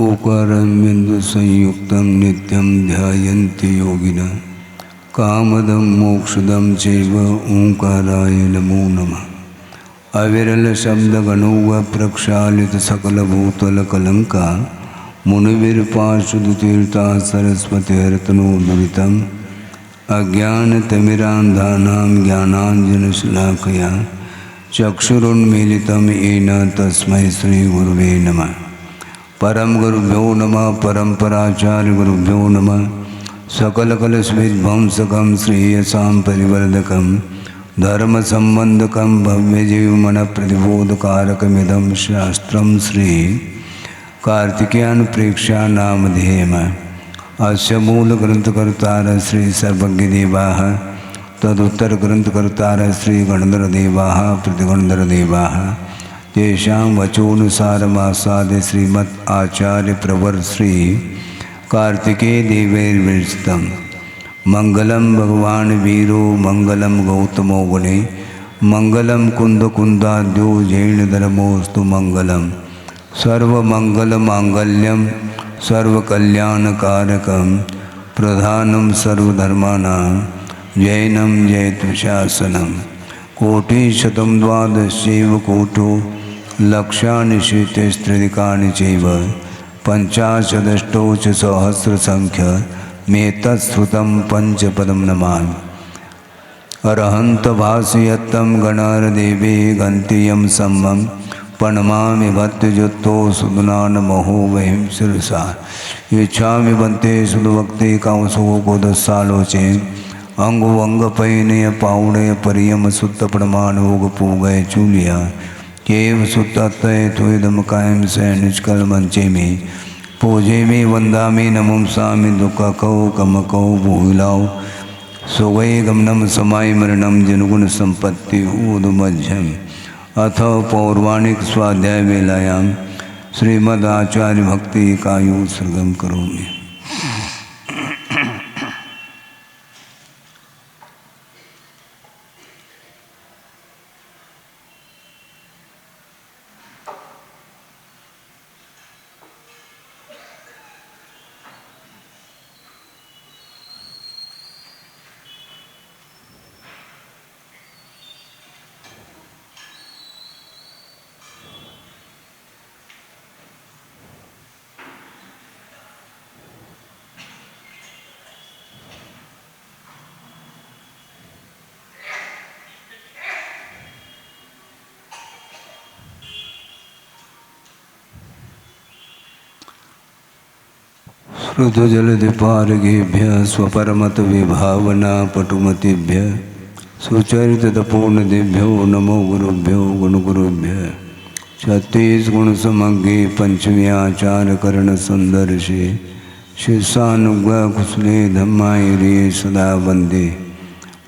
ओकारं बिन्दुसंयुक्तं नित्यं ध्यायन्ति योगिनः कामदं मोक्षदं चैव ओंकाराय नमो नमः। अविरल शब्दगणो व प्रक्षालित सकलभूतलकलंका मुनिविरपार्षदतीर्था सरस्वतीर्तनोदुरितम् अज्ञानतिमिरान्धानां ज्ञानाञ्जनशलाकया चक्षुरुन्मीलितं येन तस्मै श्रीगुरुवे नमः। परम गुरुभ्यो नमः। परम्पराचार्य गुरुभ्यो नमः। सकलकलशविध्वंसकं श्रेयसां परिवर्धकं धर्म संबंधकं भव्यजीवमनप्रतिबोधकारकमिदं शास्त्रं श्री कार्तिकेयन प्रेक्षा नामधेयम्। अस्य मूलग्रंथकर्तार श्री सर्वज्ञदेवाः तदुत्तरग्रंथकर्तार श्री गणधरदेवाः प्रतिगणधरदेवाः तेषां वचोनुसारमासाद्य श्रीमद् आचार्य प्रवर श्री कार्तिकेय देवैर्विरचितं मंगलम भगवान वीरो मंगलम गौतमो गुणे मंगलम कुंद कुंदाद्यो जैन धर्मोस्तु मंगलम सर्वमंगल मांगल्यम सर्वकल्याणकारकं प्रधानं सर्वधर्माणां जैनं जयतुशासनं कोटिशतं द्वादशैव कोटो लक्षाणि शीतस्त्रिदिकानि चैव पंचाशदष्टौ च सहस्रसंख्य मेतत्श्रुतं पंचपदं नमामि। अरहंत भासयत्तं गणारदेवे गन्तियं सम्मं प्रणमामि भक्तजुत्तो सुदुनानमहो वहिं शिरसा इच्छामि बन्ते सुदभक्ति कांसो गोदस्सालोचे अंग वंग पैनय पावड़े परियम सुत्त प्रमाण भोग पूगय चूलिया केव सुत्तय थुदम कायम से निष्कल मंचे में पूजे में वंदा में नमम सामि दुख कौ कम कौ भूलाओ सुगय गमनम समाय मरणम जनगुण संपत्ति ऊदमध्यम। अथ पौर्वाणिक स्वाध्याय वेलायाम श्रीमदाचार्य भक्ति कायु सर्गम करोमि। श्रुतजलधिपारगेभ्य स्वपरमत विभावना पटुमतिभ्य सुचरितपूर्णदेभ्यो नमो गुरुभ्यो गुणगुरुभ्य। छत्तीसगुण समग्रे पंचमी आचार करण सुंदर्शे शिष्यानुग्रह कुशले धम्मायिरे सदा वंदे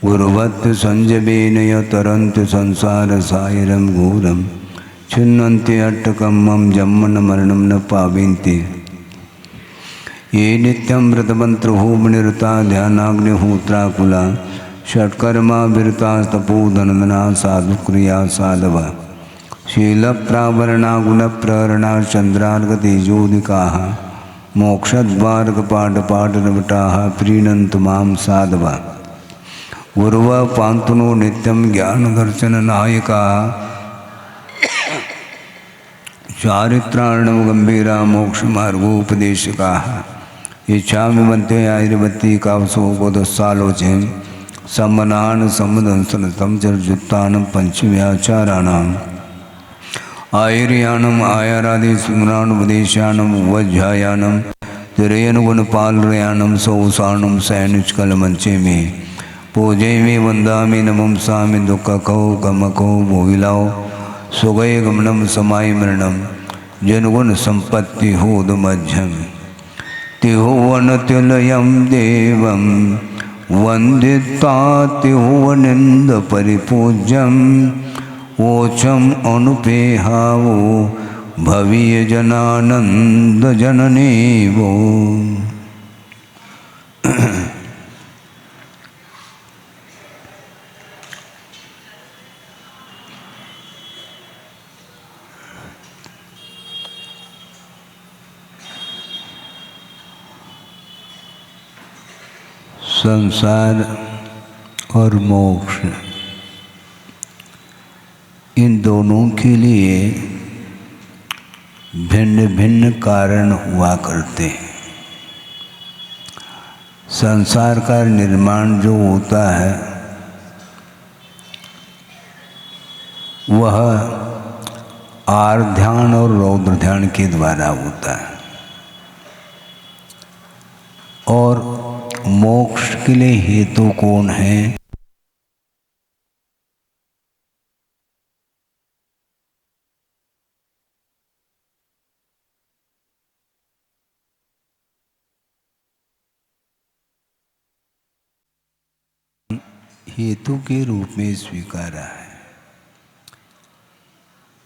गुरुवत्त संजबेन तरंत संसार सायरम घोरम छिन्नन्ति अट्टकं मम जन्मन मरणं न पाविन्ति ये नित्यं व्रतमन्त्रहोमनिरता ध्यानाग्निहोत्राकुला षट्कर्मा विरतास्तपोधनदना साधुक्रिया साधवा शीलप्रावरणा गुणप्रहरणा चन्द्रार्कतेजोदिकाः मोक्षद्वारकपाटपाटनवटाः प्रीणन्तु मां साधवा गुरुवः पान्तुनो नित्यं ज्ञानदर्शननायकाः चारित्रार्णव गंभीरा मोक्षमार्गोपदेशकाः इच्छामि बन्ते आयुर्वती कावसो गोदस्सालोचे सम्मनान सम्मदंसन तमचर्जुत्तानं पंचव्याचाराणाम् आयुर्यानम् आयारादि सुमरानुपदेशानम् वज्झायानं तिरयनुगुणपालरयानं सौसानं सैनिष्कलमंचे में पूजे में वंदामि नमं सामि दुःखकौ गमकौ भोगिलाओ सुगय गमनम समाय मरणम जनगुण संपत्ति होदमध्यम तिहुवनतिलयं देवं वंदिता तिहुवनिंद परिपूज्यम ओचम अनुपेहावो भवीय जनानंद जनने वो। संसार और मोक्ष, इन दोनों के लिए भिन्न भिन्न कारण हुआ करते हैं। संसार का निर्माण जो होता है वह आर ध्यान और रौद्र ध्यान के द्वारा होता है, और मोक्ष के लिए हेतु कौन है? हेतु के रूप में स्वीकारा है,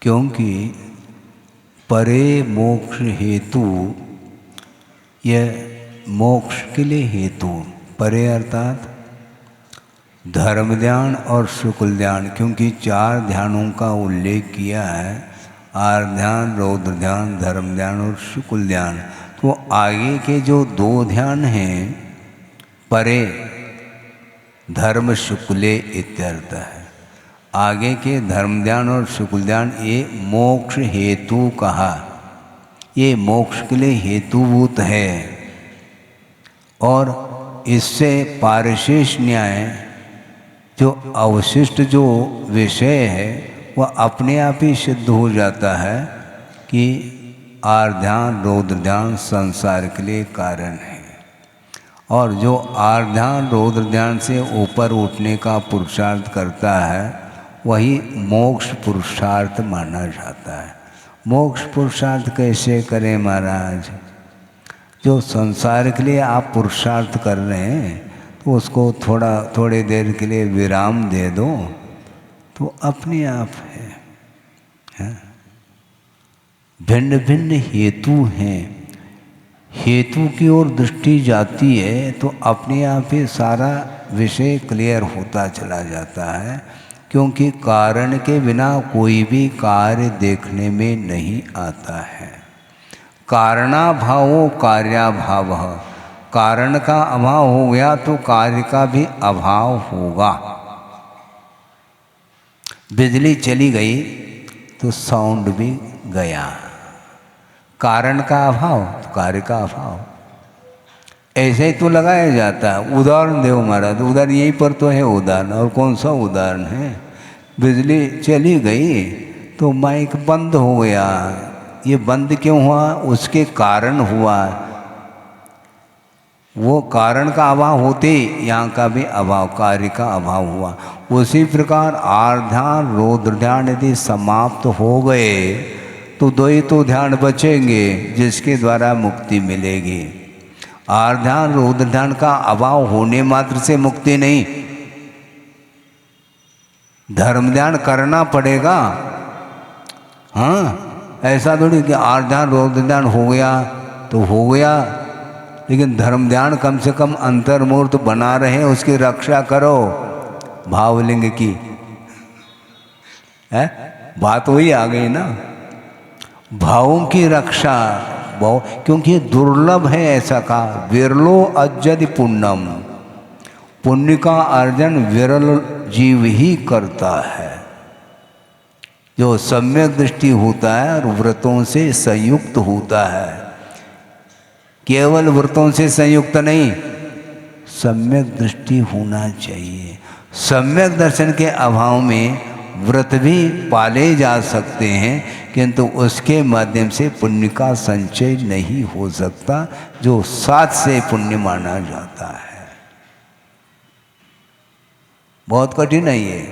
क्योंकि परे मोक्ष हेतु, यह मोक्ष के लिए हेतु, परे अर्थात धर्म ध्यान और शुक्ल ध्यान, क्योंकि 4 ध्यानों का उल्लेख किया है, आर ध्यान, रौद्र ध्यान, धर्म ध्यान और शुक्ल ध्यान। तो आगे के जो 2 ध्यान हैं परे धर्म शुक्ले इत्यर्थ है, आगे के धर्म ध्यान और शुक्ल ध्यान ये मोक्ष हेतु कहा, ये मोक्ष के लिए हेतुभूत है। और इससे पारिशेष न्याय जो अवशिष्ट जो विषय है वह अपने आप ही सिद्ध हो जाता है कि आर ध्यान रौद्र ध्यान संसार के लिए कारण है, और जो आर ध्यान रौद्र ध्यान से ऊपर उठने का पुरुषार्थ करता है वही मोक्ष पुरुषार्थ माना जाता है। मोक्ष पुरुषार्थ कैसे करें महाराज? जो संसार के लिए आप पुरुषार्थ कर रहे हैं तो उसको थोड़ी देर के लिए विराम दे दो तो अपने आप है। भिन्न भिन्न हेतु हैं, हेतु की ओर दृष्टि जाती है तो अपने आप ही सारा विषय क्लियर होता चला जाता है, क्योंकि कारण के बिना कोई भी कार्य देखने में नहीं आता है। कारणाभावो कार्याभाव, कारण का अभाव हो गया तो कार्य का भी अभाव होगा। बिजली चली गई तो साउंड भी गया, कारण का अभाव तो कार्य का अभाव, ऐसे ही तो लगाया जाता है। उदाहरण दो महाराज, उदाहरण यहीं पर तो है उदाहरण, और कौन सा उदाहरण है? बिजली चली गई तो माइक बंद हो गया, ये बंद क्यों हुआ? उसके कारण हुआ, वो कारण का अभाव होते यहाँ का भी अभाव, कार्य का अभाव हुआ। उसी प्रकार आर ध्यान रौद्र ध्यान यदि समाप्त हो गए तो 2 ही तो ध्यान बचेंगे जिसके द्वारा मुक्ति मिलेगी। आर ध्यान रौद्र ध्यान का अभाव होने मात्र से मुक्ति नहीं, धर्म ध्यान करना पड़ेगा। हाँ, ऐसा थोड़ी कि आर ध्यान रौद्र ध्यान हो गया तो हो गया, लेकिन धर्म ध्यान कम से कम अंतर्मूर्त बना रहे, उसकी रक्षा करो भावलिंग की। है बात वही आ गई ना, भावों की रक्षा, भाव, क्योंकि दुर्लभ है। ऐसा कहा विरलो अज्जदि पुण्यम, पुण्य का अर्जन विरल जीव ही करता है। जो सम्यक दृष्टि होता है और व्रतों से संयुक्त होता है, केवल व्रतों से संयुक्त नहीं, सम्यक दृष्टि होना चाहिए। सम्यक दर्शन के अभाव में व्रत भी पाले जा सकते हैं, किंतु उसके माध्यम से पुण्य का संचय नहीं हो सकता, जो साथ से पुण्य माना जाता है। बहुत कठिन है ये।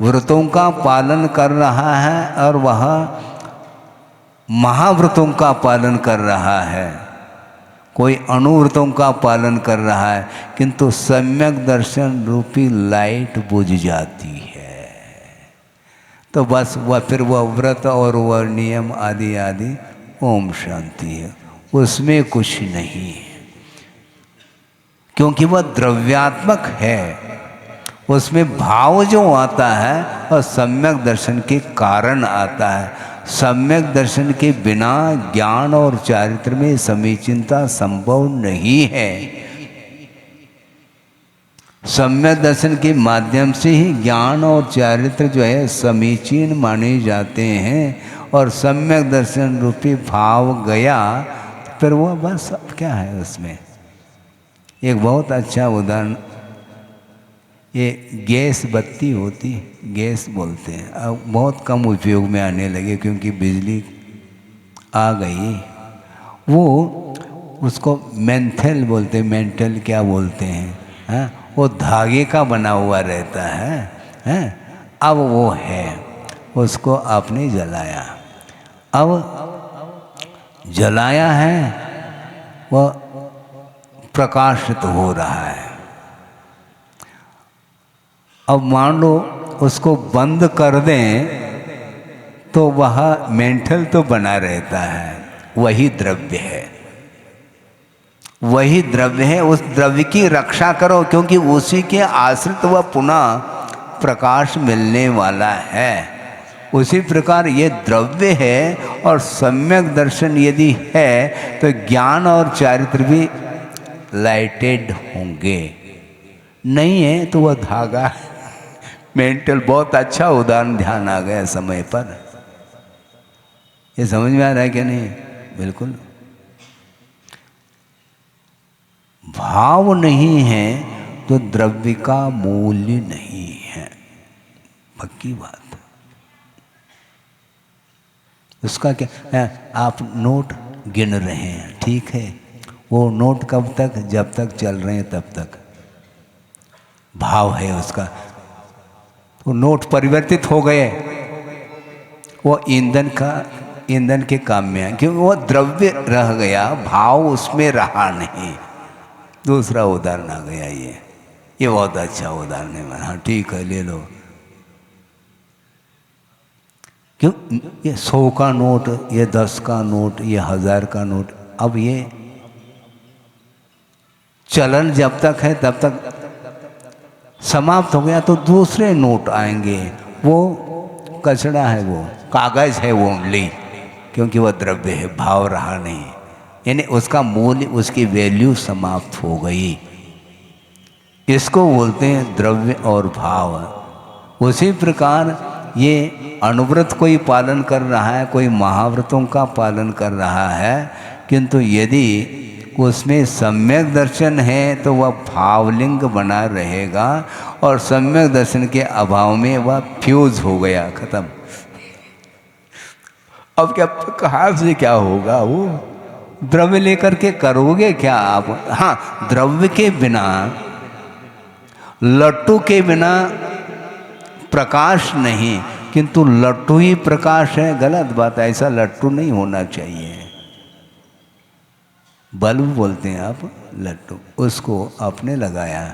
व्रतों का पालन कर रहा है और वह महाव्रतों का पालन कर रहा है, कोई अनुव्रतों का पालन कर रहा है, किंतु सम्यक दर्शन रूपी लाइट बुझ जाती है तो बस वह फिर वह व्रत और वह नियम आदि आदि ओम शांति है, उसमें कुछ नहीं है, क्योंकि वह द्रव्यात्मक है। उसमें भाव जो आता है वह सम्यक दर्शन के कारण आता है। सम्यक दर्शन के बिना ज्ञान और चारित्र में समीचीनता संभव नहीं है। सम्यक दर्शन के माध्यम से ही ज्ञान और चारित्र जो है समीचीन माने जाते हैं, और सम्यक दर्शन रूपी भाव गया फिर वो बस अब क्या है उसमें। एक बहुत अच्छा उदाहरण, ये गैस बत्ती होती, गैस बोलते हैं, अब बहुत कम उपयोग में आने लगे क्योंकि बिजली आ गई। वो उसको मेंथल बोलते हैं, मेंटल क्या बोलते हैं, हाँ, वो धागे का बना हुआ रहता है, हैं। अब वो है, उसको आपने जलाया, अब जलाया है, वह प्रकाशित हो रहा है। अब मान लो उसको बंद कर दें तो वह मेंटल तो बना रहता है, वही द्रव्य है, वही द्रव्य है। उस द्रव्य की रक्षा करो क्योंकि उसी के आश्रित वह पुनः प्रकाश मिलने वाला है। उसी प्रकार ये द्रव्य है, और सम्यक दर्शन यदि है तो ज्ञान और चारित्र भी लाइटेड होंगे, नहीं है तो वह धागा मेंटल। बहुत अच्छा उदाहरण ध्यान आ गया समय पर। ये समझ में आ रहा है कि नहीं? बिल्कुल। भाव नहीं है तो द्रव्य का मूल्य नहीं है, पक्की बात। उसका क्या है, आप नोट गिन रहे हैं, ठीक है, वो नोट कब तक, जब तक चल रहे हैं तब तक भाव है उसका। तो नोट परिवर्तित हो गए, वो ईंधन के काम में है, क्योंकि वो द्रव्य रह गया, भाव उसमें रहा नहीं। दूसरा उदाहरण आ गया, ये बहुत अच्छा उदाहरण है। हाँ ठीक है, ले लो। क्यों? ये 100 का नोट, ये 10 का नोट, ये 1000 का नोट, अब ये चलन जब तक है तब तक समाप्त हो गया तो दूसरे नोट आएंगे, वो कचरा है, वो कागज है वो ओनली, क्योंकि वह द्रव्य है, भाव रहा नहीं, यानी उसका मूल्य, उसकी वैल्यू समाप्त हो गई। इसको बोलते हैं द्रव्य और भाव। उसी प्रकार ये अनुव्रत कोई पालन कर रहा है, कोई महाव्रतों का पालन कर रहा है, किंतु यदि उसमें सम्यक दर्शन है तो वह भावलिंग बना रहेगा, और सम्यक दर्शन के अभाव में वह फ्यूज हो गया, खत्म। अब क्या, कहाँ से क्या होगा? वो द्रव्य लेकर के करोगे क्या आप? हाँ, द्रव्य के बिना, लट्टू के बिना प्रकाश नहीं, किंतु लट्टू ही प्रकाश है, गलत बात है, ऐसा लट्टू नहीं होना चाहिए। बल्ब बोलते हैं आप, लट्टू, उसको आपने लगाया,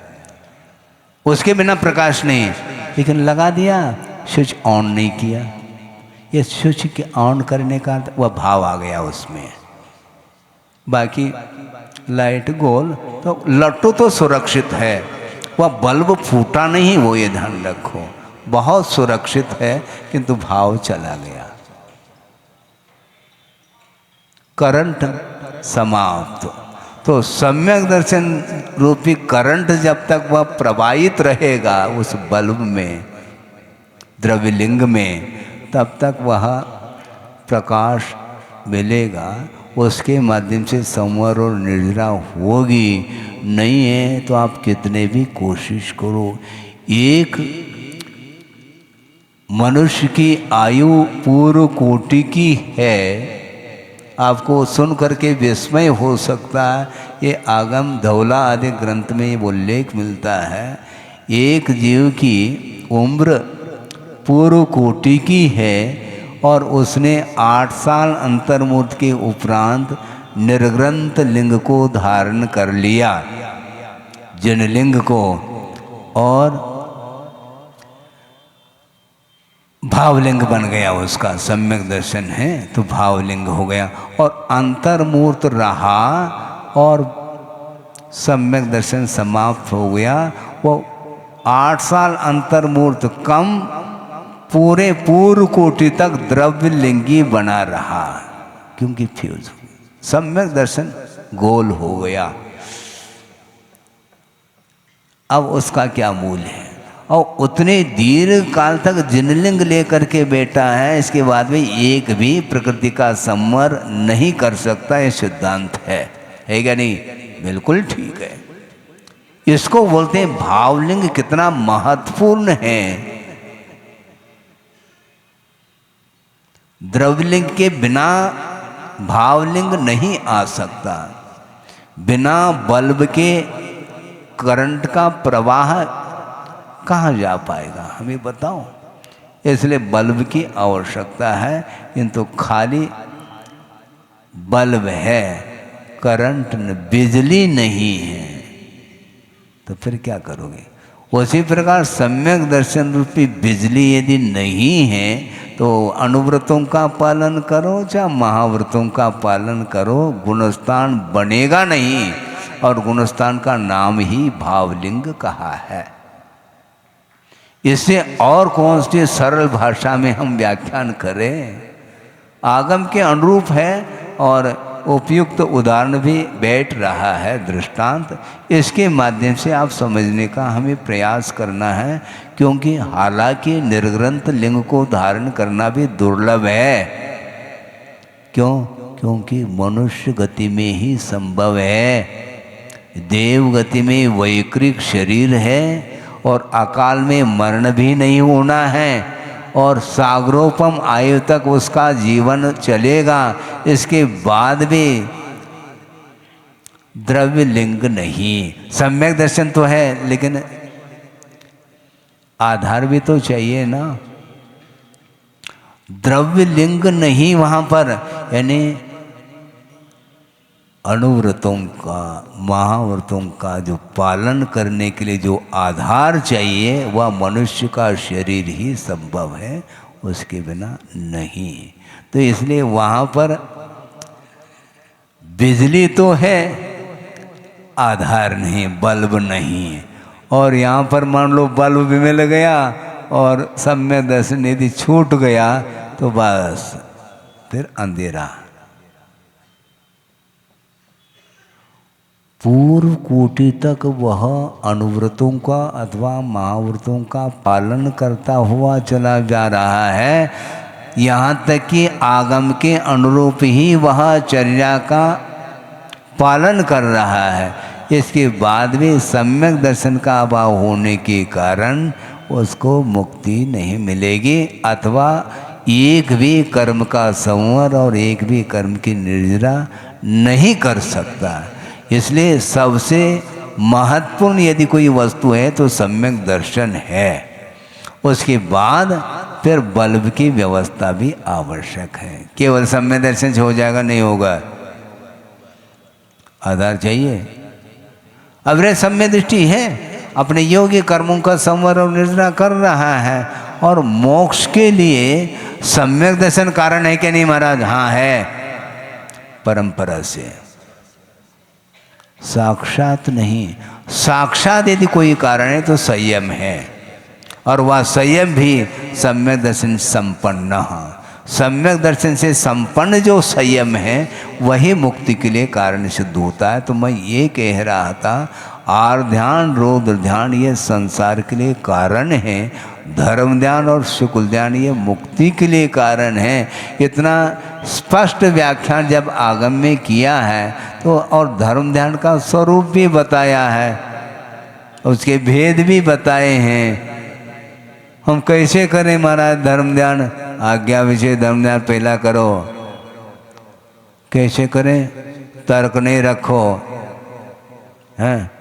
उसके बिना प्रकाश नहीं, लेकिन लगा दिया, स्विच ऑन नहीं किया, ये स्विच के ऑन करने का वह भाव आ गया उसमें, बाकी लाइट गोल, तो लट्टू तो सुरक्षित है, वह बल्ब फूटा नहीं, वो ये ध्यान रखो, बहुत सुरक्षित है, किंतु भाव चला गया, करंट समाप्त। तो सम्यक दर्शन रूपी करंट जब तक वह प्रवाहित रहेगा उस बल्ब में, द्रव्यलिंग में, तब तक वह प्रकाश मिलेगा, उसके माध्यम से संवर और निर्जरा होगी। नहीं है तो आप कितने भी कोशिश करो, एक मनुष्य की आयु पूर्व कोटि की है, आपको सुन करके विस्मय हो सकता है। ये आगम धौला आदि ग्रंथ में ये उल्लेख मिलता है, एक जीव की उम्र पूर्व कोटि की है, और उसने 8 साल अंतर्मुर्त के उपरांत निर्ग्रंथ लिंग को धारण कर लिया, जनलिंग को, और भावलिंग बन गया, उसका सम्यक दर्शन है तो भावलिंग हो गया, और अंतर्मूर्त रहा और सम्यक दर्शन समाप्त हो गया। वो 8 साल अंतर्मूर्त कम पूरे पूर्व कोटि तक द्रव्यलिंगी बना रहा, क्योंकि फ्यूज सम्यक दर्शन गोल हो गया। अब उसका क्या मूल है। और उतने दीर्घ काल तक जिनलिंग लेकर के बैठा है, इसके बाद में एक भी प्रकृति का संवर नहीं कर सकता, ये सिद्धांत है क्या नहीं? बिल्कुल ठीक है। इसको बोलते हैं भावलिंग कितना महत्वपूर्ण है। द्रव्यलिंग के बिना भावलिंग नहीं आ सकता। बिना बल्ब के करंट का प्रवाह कहाँ जा पाएगा, हमें बताओ। इसलिए बल्ब की आवश्यकता है, किंतु खाली बल्ब है, करंट बिजली नहीं है, तो फिर क्या करोगे। उसी प्रकार सम्यक दर्शन रूपी बिजली यदि नहीं है तो अनुव्रतों का पालन करो चाहे महाव्रतों का पालन करो, गुणस्थान बनेगा नहीं। और गुणस्थान का नाम ही भावलिंग कहा है। इससे और कौन सी सरल भाषा में हम व्याख्यान करें। आगम के अनुरूप है और उपयुक्त उदाहरण भी बैठ रहा है, दृष्टांत। इसके माध्यम से आप समझने का हमें प्रयास करना है, क्योंकि हालांकि निर्ग्रंथ लिंग को धारण करना भी दुर्लभ है। क्यों? क्योंकि मनुष्य गति में ही संभव है। देव गति में वैकृत शरीर है और अकाल में मरण भी नहीं होना है, और सागरोपम आयु तक उसका जीवन चलेगा। इसके बाद भी द्रव्य लिंग नहीं। सम्यक दर्शन तो है, लेकिन आधार भी तो चाहिए ना। द्रव्य लिंग नहीं वहां पर, यानी अनुव्रतों का महाव्रतों का जो पालन करने के लिए जो आधार चाहिए, वह मनुष्य का शरीर ही संभव है, उसके बिना नहीं। तो इसलिए वहाँ पर बिजली तो है, आधार नहीं, बल्ब नहीं। और यहाँ पर मान लो बल्ब भी मिल गया और सम्यक दर्शन यदि छूट गया तो बस फिर अंधेरा। पूर्व कोटि तक वह अनुव्रतों का अथवा महाव्रतों का पालन करता हुआ चला जा रहा है, यहाँ तक कि आगम के अनुरूप ही वह चर्या का पालन कर रहा है। इसके बाद भी सम्यक दर्शन का अभाव होने के कारण उसको मुक्ति नहीं मिलेगी, अथवा एक भी कर्म का संवर और एक भी कर्म की निर्जरा नहीं कर सकता। इसलिए सबसे महत्वपूर्ण यदि कोई वस्तु है तो सम्यक दर्शन है। उसके बाद फिर बल्ब की व्यवस्था भी आवश्यक है। केवल सम्यक दर्शन से हो जाएगा नहीं होगा, आधार चाहिए। अब रे सम्यक दृष्टि है, अपने योग्य कर्मों का संवर और निर्जरा कर रहा है, और मोक्ष के लिए सम्यक दर्शन कारण है कि नहीं महाराज? हाँ है, परंपरा से, साक्षात नहीं। साक्षात यदि कोई कारण है तो संयम है, और वह संयम भी सम्यक दर्शन संपन्न है। सम्यक दर्शन से संपन्न जो संयम है वही मुक्ति के लिए कारण सिद्ध होता है। तो मैं ये कह रहा था, आर ध्यान रौद्र ध्यान ये संसार के लिए कारण है, धर्म ध्यान और शुक्ल ध्यान ये मुक्ति के लिए कारण है। इतना स्पष्ट व्याख्यान जब आगम में किया है तो, और धर्म ध्यान का स्वरूप भी बताया है, उसके भेद भी बताए हैं। हम कैसे करें महाराज धर्म ध्यान? आज्ञा विषय धर्म ध्यान पहला करो। कैसे करें? तर्क नहीं रखो, हैं?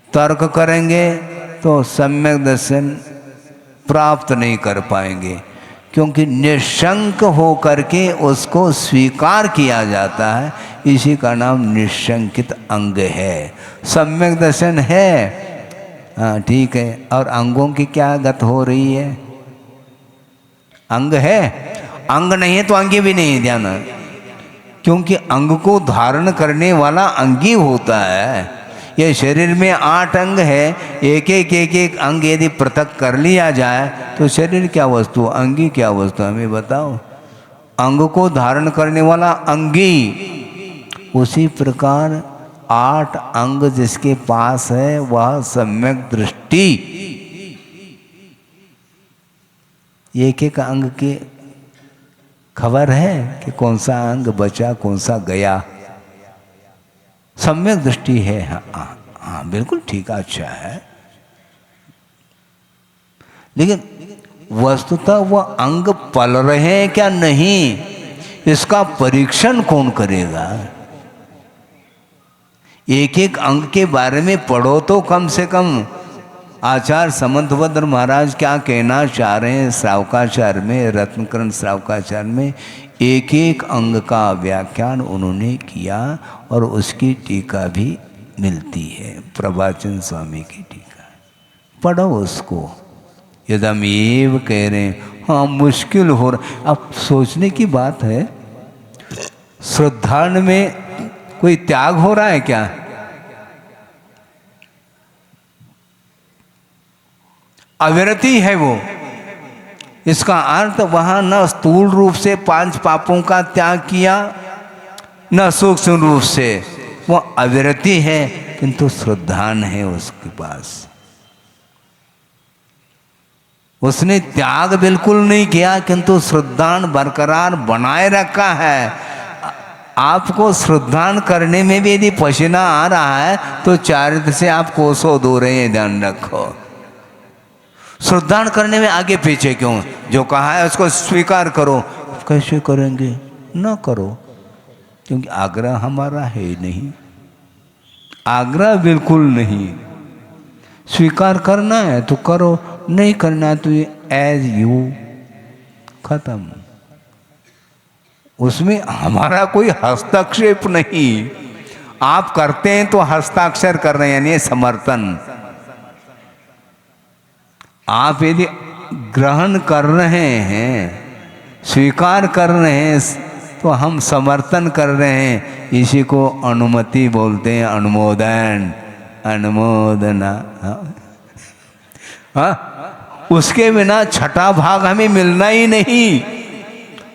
तर्क करेंगे तो सम्यक दर्शन प्राप्त नहीं कर पाएंगे, क्योंकि निशंक हो करके उसको स्वीकार किया जाता है। इसी का नाम निशंकित अंग है। सम्यक दर्शन है, हाँ ठीक है, और अंगों की क्या गत हो रही है? अंग है, अंग नहीं है तो अंगी भी नहीं, ध्यान। क्योंकि अंग को धारण करने वाला अंगी होता है। ये शरीर में 8 अंग है, एक एक अंग यदि पृथक कर लिया जाए तो शरीर क्या वस्तु, अंगी क्या वस्तु, हमें बताओ। अंग को धारण करने वाला अंगी। उसी प्रकार 8 अंग जिसके पास है वह सम्यक दृष्टि एक एक अंग की खबर है कि कौन सा अंग बचा कौन सा गया। सम्यक दृष्टि है। हाँ बिल्कुल ठीक, अच्छा है। लेकिन वस्तुतः वह अंग पल रहे हैं क्या नहीं, इसका परीक्षण कौन करेगा? एक एक अंग के बारे में पढ़ो तो कम से कम। आचार्य समंतभद्र महाराज क्या कहना चाह रहे हैं श्रावकाचार्य में, रत्नकरण श्रावकाचार्य में, एक एक अंग का व्याख्यान उन्होंने किया और उसकी टीका भी मिलती है, प्रभाचंद स्वामी की टीका। पढ़ो उसको। यदमेव कह रहे हैं, हाँ मुश्किल हो रहा। अब सोचने की बात है, श्रद्धान में कोई त्याग हो रहा है क्या? अविरति है वो। इसका अर्थ वहां न स्थूल रूप से 5 पापों का त्याग किया, न सूक्ष्म रूप से, वो अविरति है, किंतु श्रद्धान है उसके पास। उसने त्याग बिल्कुल नहीं किया, किंतु श्रद्धान बरकरार बनाए रखा है। आपको श्रद्धान करने में भी यदि पसीना आ रहा है तो चारित्र से आप कोसों दूर हैं, ध्यान रखो। श्रद्धान करने में आगे पीछे क्यों? जो कहा है उसको स्वीकार करो। कैसे करेंगे? न करो, क्योंकि आग्रह हमारा है नहीं, आग्रह बिल्कुल नहीं। स्वीकार करना है तो करो, नहीं करना है तो एज यू, खत्म। उसमें हमारा कोई हस्तक्षेप नहीं। आप करते हैं तो हस्ताक्षर कर रहे हैं, यानी समर्थन। आप यदि ग्रहण कर रहे हैं, स्वीकार कर रहे हैं, तो हम समर्थन कर रहे हैं। इसी को अनुमति बोलते हैं, अनुमोदन, अनुमोदना। हाँ, उसके बिना छठा भाग हमें मिलना ही नहीं।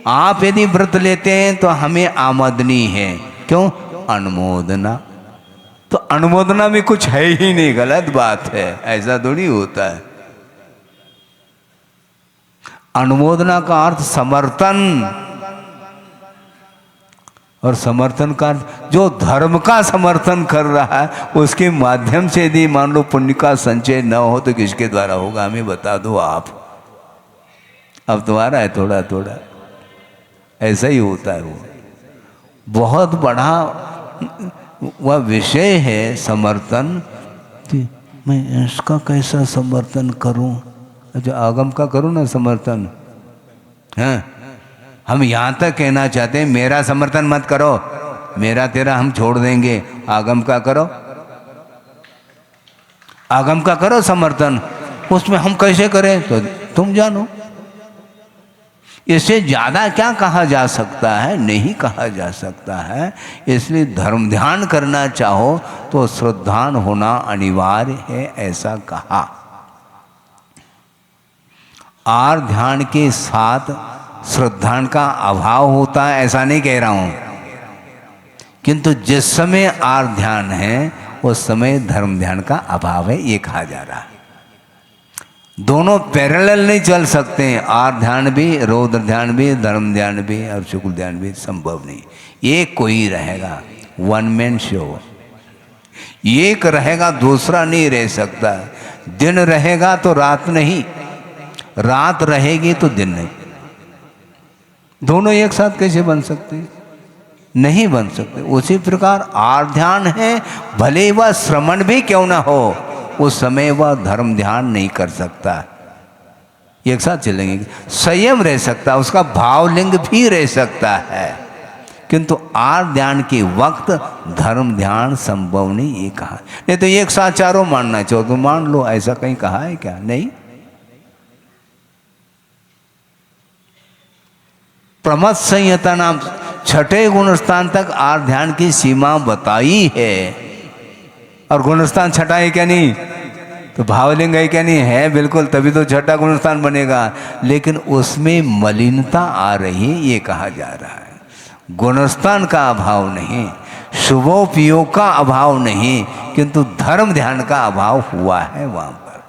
आप यदि व्रत लेते हैं तो हमें आमदनी है। क्यों? अनुमोदना। तो अनुमोदना में कुछ है ही नहीं, गलत बात है, ऐसा थोड़ी होता है। अनुमोदना का अर्थ समर्थन, और समर्थन का अर्थ जो धर्म का समर्थन कर रहा है उसके माध्यम से यदि मान लो पुण्य का संचय न हो तो किसके द्वारा होगा? हमें बता दो आप। अब तुम्हारा है थोड़ा थोड़ा, ऐसा ही होता है। वो बहुत बड़ा वह विषय है समर्थन। मैं इसका कैसा समर्थन करूं? अच्छा, आगम का करो ना समर्थन। हैं, हम यहाँ तक कहना चाहते हैं मेरा समर्थन मत करो, मेरा तेरा हम छोड़ देंगे। आगम का करो, आगम का करो समर्थन। उसमें हम कैसे करें तो तुम जानो। इससे ज्यादा क्या कहा जा सकता है? नहीं कहा जा सकता है। इसलिए धर्म ध्यान करना चाहो तो श्रद्धान होना अनिवार्य है, ऐसा कहा। आर ध्यान के साथ श्रद्धान का अभाव होता है, ऐसा नहीं कह रहा हूं, किंतु जिस समय आर ध्यान है उस समय धर्म ध्यान का अभाव है, ये कहा जा रहा है। दोनों पैरेलल नहीं चल सकते हैं। आर ध्यान भी, रौद्र ध्यान भी, धर्म ध्यान भी और शुक्ल ध्यान भी संभव नहीं। एक कोई रहेगा, वन मैन शो। एक रहेगा, दूसरा नहीं रह सकता। दिन रहेगा तो रात नहीं, रात रहेगी तो दिन नहीं। दोनों एक साथ कैसे बन सकते? नहीं बन सकते। उसी प्रकार आर ध्यान है, भले वह श्रवण भी क्यों ना हो, उस समय वह धर्म ध्यान नहीं कर सकता। एक साथ चलेंगे, संयम रह सकता, उसका भावलिंग भी रह सकता है, किंतु आर ध्यान के वक्त धर्म ध्यान संभव नहीं, ये कहा। नहीं तो एक साथ चारों मानना चाहो तो मान लो, ऐसा कहीं कहा है क्या? नहीं। प्रमथ संहिता नाम 6ठे गुणस्थान तक आर ध्यान की सीमा बताई है। और गुणस्थान छठा है क्या? नहीं। तो भावलिंग है क्या? नहीं है, बिल्कुल, तभी तो छठा गुणस्थान बनेगा। लेकिन उसमें मलिनता आ रही है, ये कहा जा रहा है। गुणस्थान का अभाव नहीं, शुभोपयोग का अभाव नहीं, किंतु धर्म ध्यान का अभाव हुआ है वहाँ पर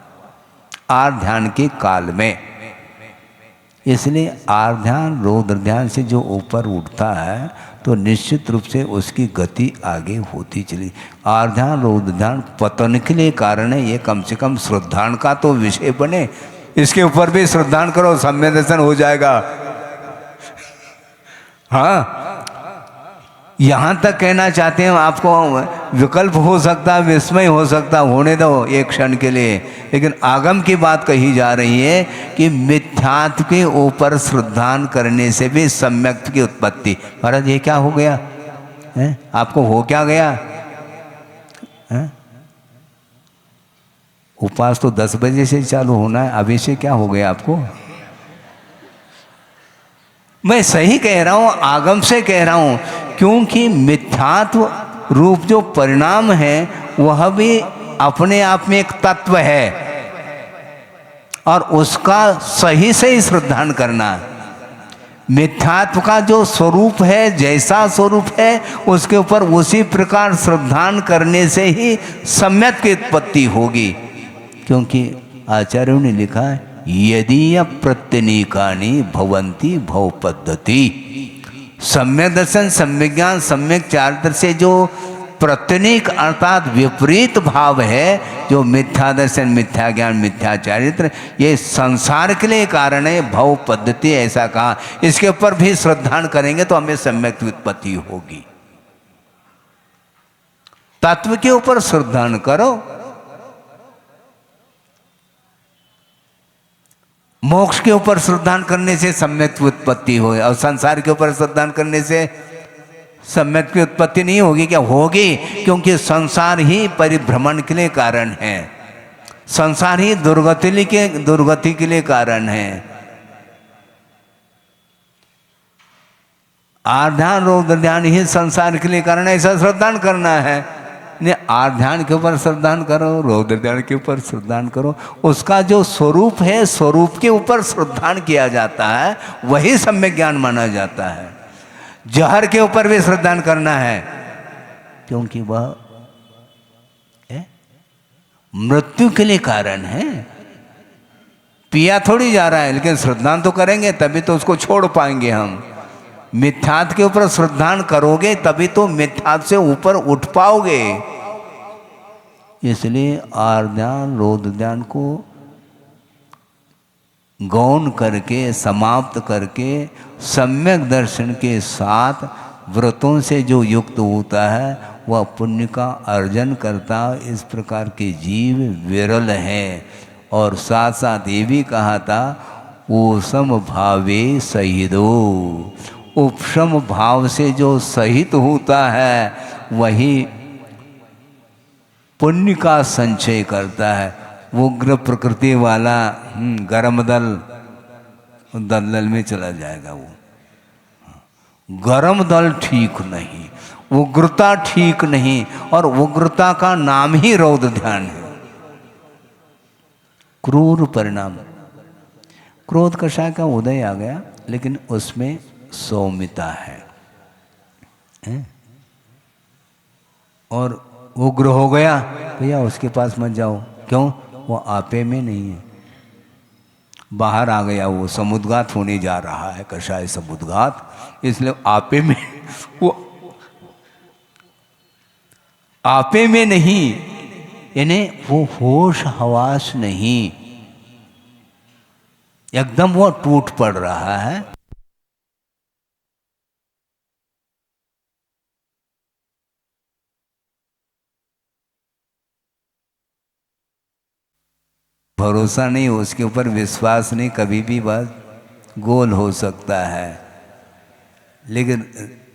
आर्ध ध्यान के काल में। इसलिए आर्ध ध्यान रौद्र ध्यान से जो ऊपर उठता है तो निश्चित रूप से उसकी गति आगे होती चली। आर्ध ध्यान रौद्र ध्यान पतन के लिए कारण है, ये कम से कम श्रद्धान का तो विषय बने। इसके ऊपर भी श्रद्धान करो, सम्यक दर्शन हो जाएगा। हाँ, यहाँ तक कहना चाहते हैं, आपको विकल्प हो सकता है, विस्मय हो सकता, होने दो एक क्षण के लिए, लेकिन आगम की बात कही जा रही है कि मिथ्यात्व के ऊपर श्रद्धान करने से भी सम्यक की उत्पत्ति। महाराज ये क्या हो गया है? आपको हो क्या गया है? उपवास तो 10 बजे से चालू होना है, अभी से क्या हो गया आपको? मैं सही कह रहा हूं, आगम से कह रहा हूं, क्योंकि मिथ्यात्व रूप जो परिणाम है वह भी अपने आप में एक तत्व है और उसका सही सही श्रद्धान करना। मिथ्यात्व का जो स्वरूप है, जैसा स्वरूप है, उसके ऊपर उसी प्रकार श्रद्धान करने से ही सम्यक की उत्पत्ति होगी। क्योंकि आचार्यों ने लिखा है, यदि प्रत्यनीकानि भवंती भव पद्धति। सम्यक दर्शन, सम्यक ज्ञान, सम्यक चारित्र से जो प्रत्यनीक अर्थात विपरीत भाव है, जो मिथ्या दर्शन, मिथ्या ज्ञान, मिथ्या चारित्र, ये संसार के लिए कारण है। भव पद्धति ऐसा कहा, इसके ऊपर भी श्रद्धान करेंगे तो हमें सम्यक उत्पत्ति होगी। तत्व के ऊपर श्रद्धान करो, मोक्ष के ऊपर श्रद्धान करने से सम्यक उत्पत्ति हो, और संसार के ऊपर श्रद्धान करने से सम्यक की उत्पत्ति नहीं होगी। क्या होगी? क्योंकि संसार ही परिभ्रमण के लिए कारण है, संसार ही दुर्गति के लिए कारण है। आर्ध ध्यान रौद्र ध्यान ही संसार के लिए कारण है, ऐसा श्रद्धान करना है। ने आर्ध ध्यान के ऊपर श्रद्धान करो, रौद्र ध्यान के ऊपर श्रद्धान करो, उसका जो स्वरूप है, स्वरूप के ऊपर श्रद्धान किया जाता है, वही सम्यक ज्ञान माना जाता है। जहर के ऊपर भी श्रद्धान करना है, क्योंकि वह मृत्यु के लिए कारण है। पिया थोड़ी जा रहा है, लेकिन श्रद्धान तो करेंगे तभी तो उसको छोड़ पाएंगे हम। मिथ्यात्व के ऊपर श्रद्धान करोगे तभी तो मिथ्यात्व से ऊपर उठ पाओगे। इसलिए आर्ध ध्यान रौद्र ध्यान को गौण करके, समाप्त करके, सम्यक दर्शन के साथ व्रतों से जो युक्त होता है वह पुण्य का अर्जन करता। इस प्रकार के जीव विरल हैं। और साथ साथ ये भी कहा था, ओसम भावे सहिदो, उपशम भाव से जो सहित होता है वही पुण्य का संचय करता है। उग्र प्रकृति वाला गर्म दलदल में चला जाएगा। वो गर्म दल ठीक नहीं, उग्रता ठीक नहीं, और उग्रता का नाम ही रौद्र ध्यान है। क्रूर परिणाम, क्रोध कषाय का उदय आ गया, लेकिन उसमें सौम्यता है, और उग्र हो गया, भैया उसके पास मत जाओ। क्यों? वो आपे में नहीं है, बाहर आ गया, वो समुद्घात होने जा रहा है, कषाय समुद्घात, इसलिए आपे में, वो आपे में नहीं, यानी वो होश हवास नहीं, एकदम वो टूट पड़ रहा है। भरोसा नहीं, उसके ऊपर विश्वास नहीं, कभी भी बात गोल हो सकता है। लेकिन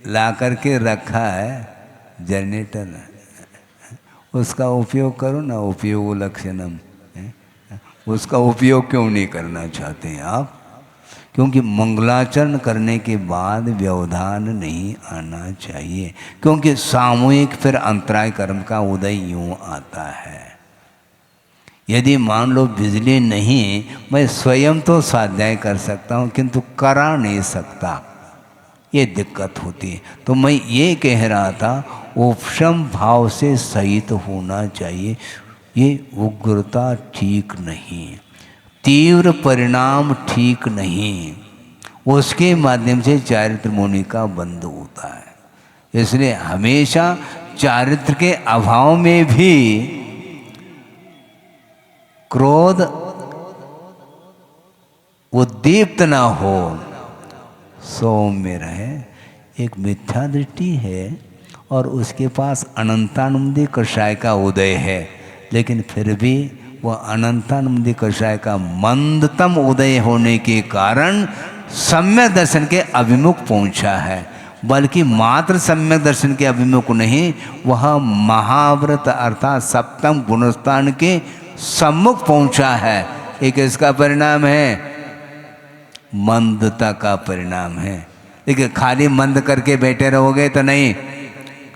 ला करके रखा है जनरेटर, उसका उपयोग करो ना, उपयोग लक्षणम, उसका उपयोग क्यों नहीं करना चाहते हैं आप? क्योंकि मंगलाचरण करने के बाद व्यवधान नहीं आना चाहिए, क्योंकि सामूहिक फिर अंतराय कर्म का उदय यूं आता है। यदि मान लो बिजली नहीं, मैं स्वयं तो स्वाध्याय कर सकता हूँ किंतु करा नहीं सकता, ये दिक्कत होती है। तो मैं ये कह रहा था उपशम भाव से सहित होना चाहिए। ये उग्रता ठीक नहीं, तीव्र परिणाम ठीक नहीं, उसके माध्यम से चारित्र मुनि का बंध होता है। इसलिए हमेशा चारित्र के अभाव में भी क्रोध उद्दीप्त न हो, सौम्य रहे। एक मिथ्या दृष्टि है और उसके पास अनंतानुमति कषाय का उदय है, लेकिन फिर भी वह अनंतानुमति कषाय का मंदतम उदय होने के कारण सम्यक दर्शन के अभिमुख पहुंचा है, बल्कि मात्र सम्यक दर्शन के अभिमुख नहीं, वह महाव्रत अर्थात सप्तम गुणस्थान के सम्मुख पहुंचा है। एक इसका परिणाम है, मंदता का परिणाम है। लेकिन खाली मंद करके बैठे रहोगे तो नहीं,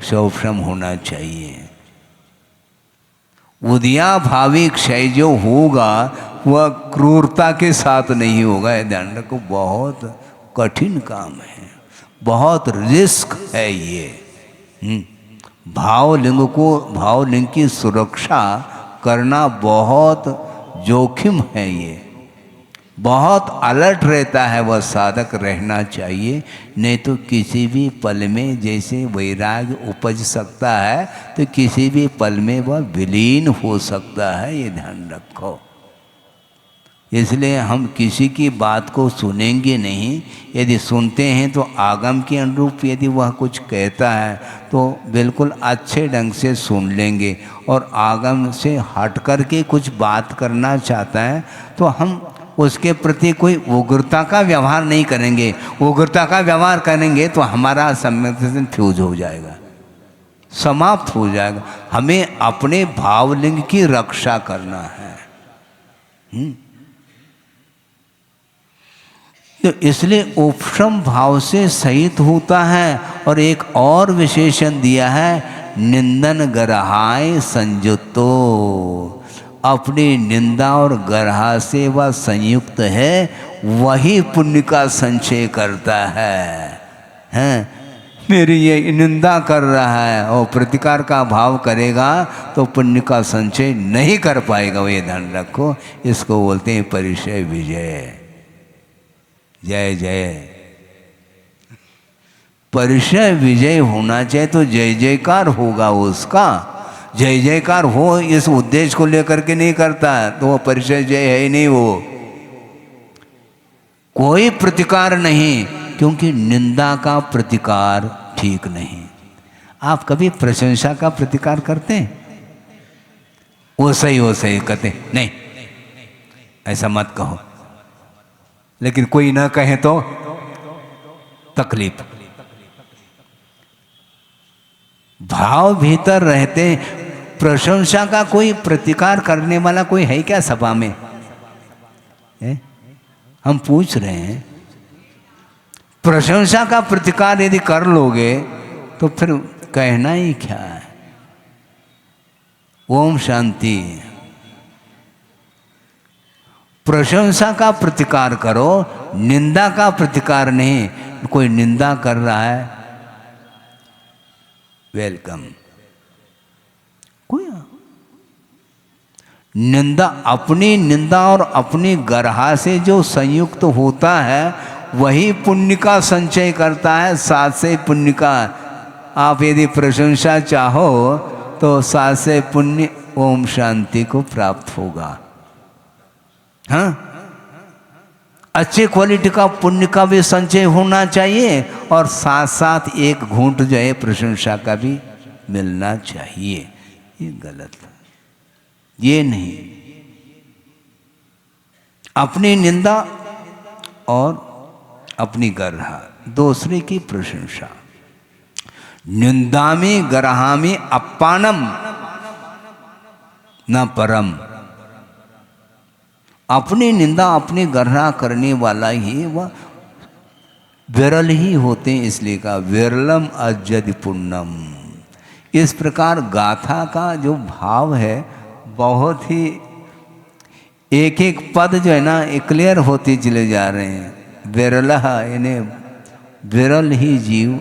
सौक्षम होना चाहिए। उदया भावी क्षय जो होगा वह क्रूरता के साथ नहीं होगा। ये ध्यान रखो, बहुत कठिन काम है, बहुत रिस्क है ये। भावलिंग की सुरक्षा करना बहुत जोखिम है। ये बहुत अलर्ट रहता है वह साधक, रहना चाहिए। नहीं तो किसी भी पल में जैसे वैराग्य उपज सकता है तो किसी भी पल में वह विलीन हो सकता है, ये ध्यान रखो। इसलिए हम किसी की बात को सुनेंगे नहीं। यदि सुनते हैं तो आगम के अनुरूप यदि वह कुछ कहता है तो बिल्कुल अच्छे ढंग से सुन लेंगे, और आगम से हट कर के कुछ बात करना चाहता है तो हम उसके प्रति कोई उग्रता का व्यवहार नहीं करेंगे। उग्रता का व्यवहार करेंगे तो हमारा सम्यक दर्शन फ्यूज हो जाएगा, समाप्त हो जाएगा। हमें अपने भावलिंग की रक्षा करना है। तो इसलिए उपशम भाव से सहित होता है। और एक और विशेषण दिया है, निंदन गरहाय संयुक्तो, अपनी निंदा और गरहा से वह संयुक्त है, वही पुण्य का संचय करता है। मेरी ये निंदा कर रहा है और प्रतिकार का भाव करेगा तो पुण्य का संचय नहीं कर पाएगा। वो ये ध्यान रखो, इसको बोलते हैं परिचय विजय। जय जय, परिचय विजय होना चाहिए तो जय जयकार होगा उसका। जय जयकार हो इस उद्देश्य को लेकर के नहीं करता तो वो परिचय जय है ही नहीं। वो कोई प्रतिकार नहीं, क्योंकि निंदा का प्रतिकार ठीक नहीं। आप कभी प्रशंसा का प्रतिकार करते हैं? वो सही कहते नहीं, ऐसा मत कहो। लेकिन कोई ना कहे तो तकलीफ। भाव भीतर रहते, प्रशंसा का कोई प्रतिकार करने वाला कोई है क्या सभा में? हम पूछ रहे हैं। प्रशंसा का प्रतिकार यदि कर लोगे तो फिर कहना ही क्या है। ओम शांति। प्रशंसा का प्रतिकार करो, निंदा का प्रतिकार नहीं। कोई निंदा कर रहा है, वेलकम। कोई निंदा, अपनी निंदा और अपनी गरहा से जो संयुक्त होता है वही पुण्य का संचय करता है, साथ से पुण्य का। आप यदि प्रशंसा चाहो तो साथ से पुण्य ओम शांति को प्राप्त होगा। हाँ, अच्छे क्वालिटी का पुण्य का भी संचय होना चाहिए और साथ साथ एक घूंट जो है प्रशंसा का भी मिलना चाहिए। ये गलत है, ये नहीं। अपनी निंदा और अपनी गरहा, दूसरे की प्रशंसा। निंदामि गरहामि अपानम न परम। अपनी निंदा अपनी गरहा करने वाला ही वह विरल ही होते हैं, इसलिए कहा विरलम अजद पुण्यम। इस प्रकार गाथा का जो भाव है बहुत ही, एक एक पद जो है ना क्लियर होते चले जा रहे हैं। विरल यानी विरल ही जीव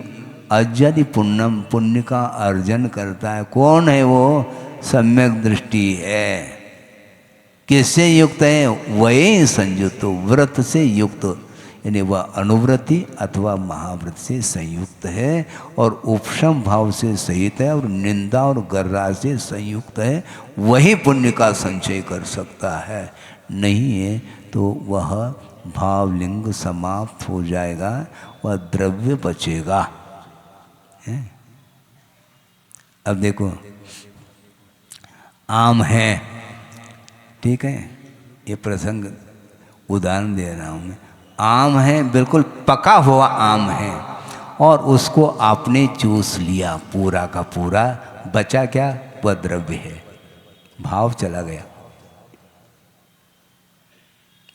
अजदि पुण्यम, पुण्य का अर्जन करता है। कौन है वो? सम्यक दृष्टि है। किससे युक्त है? वही संयुक्त, व्रत से युक्त, यानी वह अनुव्रति अथवा महाव्रत से संयुक्त है और उपशम भाव से सहित है और निंदा और गर्रा से संयुक्त है। वही पुण्य का संचय कर सकता है, नहीं है तो वह भावलिंग समाप्त हो जाएगा, वह द्रव्य बचेगा। अब देखो, आम है, ठीक है, ये प्रसंग उदाहरण दे रहा हूँ मैं। आम है, बिल्कुल पका हुआ आम है, और उसको आपने चूस लिया पूरा का पूरा, बचा क्या? वह द्रव्य है, भाव चला गया।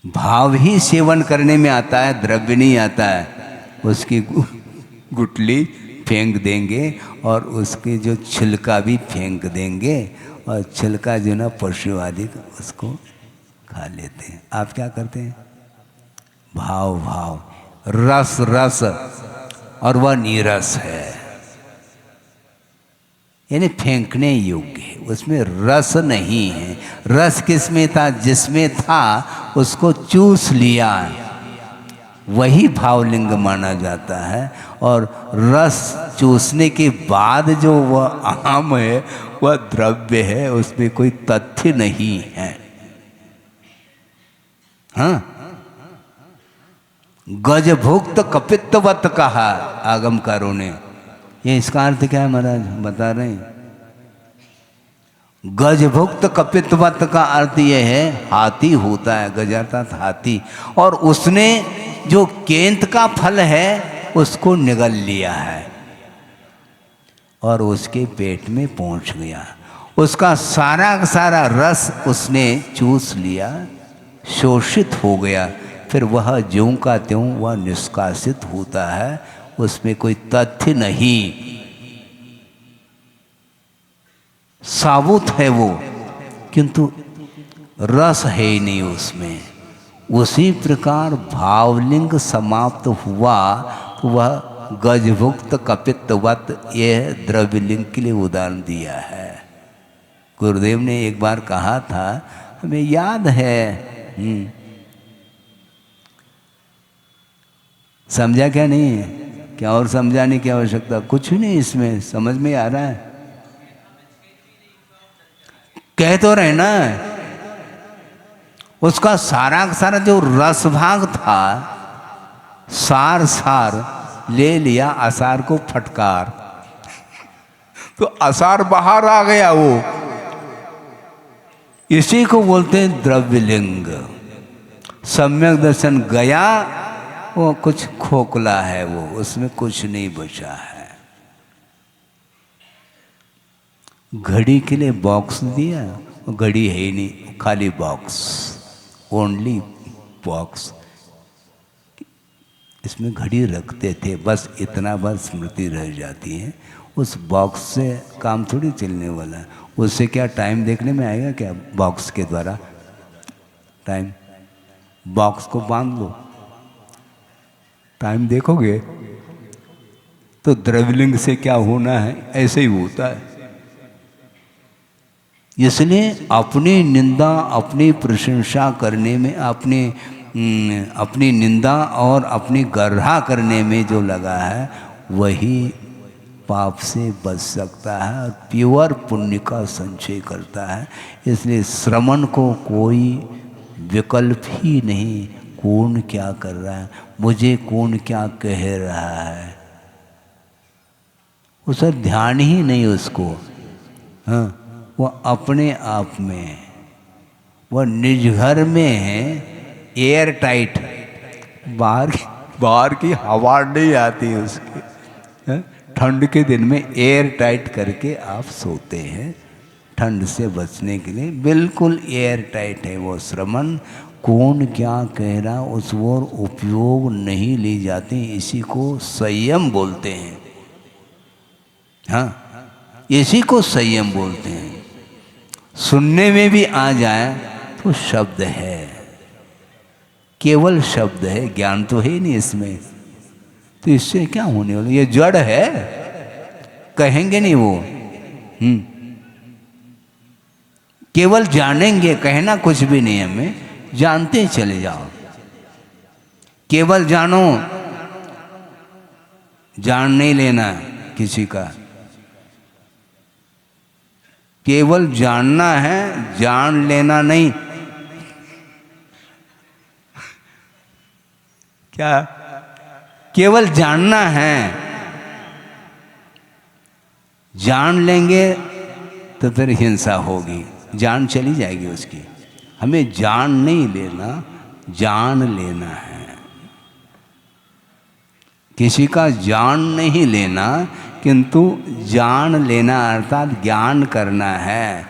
भाव ही सेवन करने में आता है, द्रव्य नहीं आता है। उसकी गुठली फेंक देंगे और उसकी जो छिलका भी फेंक देंगे, और छिलका जो ना पशु आदि उसको खा लेते हैं। आप क्या करते हैं? भाव भाव, रस रस, और वह नीरस है, यानी फेंकने योग्य है, उसमें रस नहीं है। रस किसमें था? जिसमें था उसको चूस लिया, वही भावलिंग माना जाता है। और रस चूसने के बाद जो वह आम है वह द्रव्य है, उसमें कोई तथ्य नहीं है। हाँ, गजभुक्त कपित्तवत कहा आगमकारों ने। ये इसका अर्थ क्या है महाराज? बता रहे हैं। गजभुक्त कपित्तवत का अर्थ यह है, हाथी होता है, गज अर्थात हाथी, और उसने जो केंत का फल है उसको निगल लिया है और उसके पेट में पहुंच गया। उसका सारा का सारा रस उसने चूस लिया, शोषित हो गया, फिर वह ज्यों का त्यों वह निष्कासित होता है, उसमें कोई तथ्य नहीं, साबुत है वो, किंतु रस है ही नहीं उसमें। उसी प्रकार भावलिंग समाप्त हुआ तो वह गजभुक्त कपित्तवत, यह द्रव्यलिंग के लिए उदाहरण दिया है। गुरुदेव ने एक बार कहा था, हमें याद है, समझा क्या? नहीं, क्या और समझाने की आवश्यकता? कुछ नहीं, इसमें समझ में आ रहा है। कह तो रहे ना, उसका सारा का सारा जो रस भाग था, सार सार ले लिया, असार को फटकार, तो असार बाहर आ गया। वो इसी को बोलते हैं द्रव्यलिंग। सम्यक दर्शन गया, वो कुछ खोखला है, वो उसमें कुछ नहीं बचा है। घड़ी के लिए बॉक्स दिया, घड़ी है ही नहीं, खाली बॉक्स, ओनली बॉक्स। इसमें घड़ी रखते थे, बस इतना बार स्मृति रह जाती है। उस बॉक्स से काम थोड़ी चलने वाला है। उससे क्या टाइम देखने में आएगा क्या? बॉक्स के द्वारा टाइम, बॉक्स को बांध लो, टाइम देखोगे। तो द्रव्यलिंग से क्या होना है, ऐसे ही होता है। इसलिए अपनी निंदा, अपनी प्रशंसा करने में, अपनी निंदा और अपनी गर्हा करने में जो लगा है, वही पाप से बच सकता है और प्योर पुण्य का संचय करता है। इसलिए श्रवण को कोई विकल्प ही नहीं। कौन क्या कर रहा है, मुझे कौन क्या कह रहा है, उसे ध्यान ही नहीं उसको। हाँ, वह अपने आप में, वह निज घर में है, एयर टाइट, बाहर की हवा नहीं आती उसकी। ठंड के दिन में एयर टाइट करके आप सोते हैं, ठंड से बचने के लिए बिल्कुल एयर टाइट है वो श्रवण। कौन क्या कह रहा, उस ओर उपयोग नहीं ली जाती, इसी को संयम बोलते हैं। हाँ, इसी को संयम बोलते हैं। सुनने में भी आ जाए तो शब्द है, केवल शब्द है, ज्ञान तो है नहीं इसमें। तो इससे क्या होने वाला, ये जड़ है, कहेंगे नहीं वो। केवल जानेंगे, कहना कुछ भी नहीं, हमें जानते चले जाओ। केवल जानो, जान नहीं लेना किसी का, केवल जानना है, जान लेना नहीं। क्या? केवल जानना है, जान लेंगे तो फिर हिंसा होगी, जान चली जाएगी उसकी। हमें जान नहीं लेना, जान लेना है। किसी का जान नहीं लेना, किंतु जान लेना अर्थात ज्ञान करना है।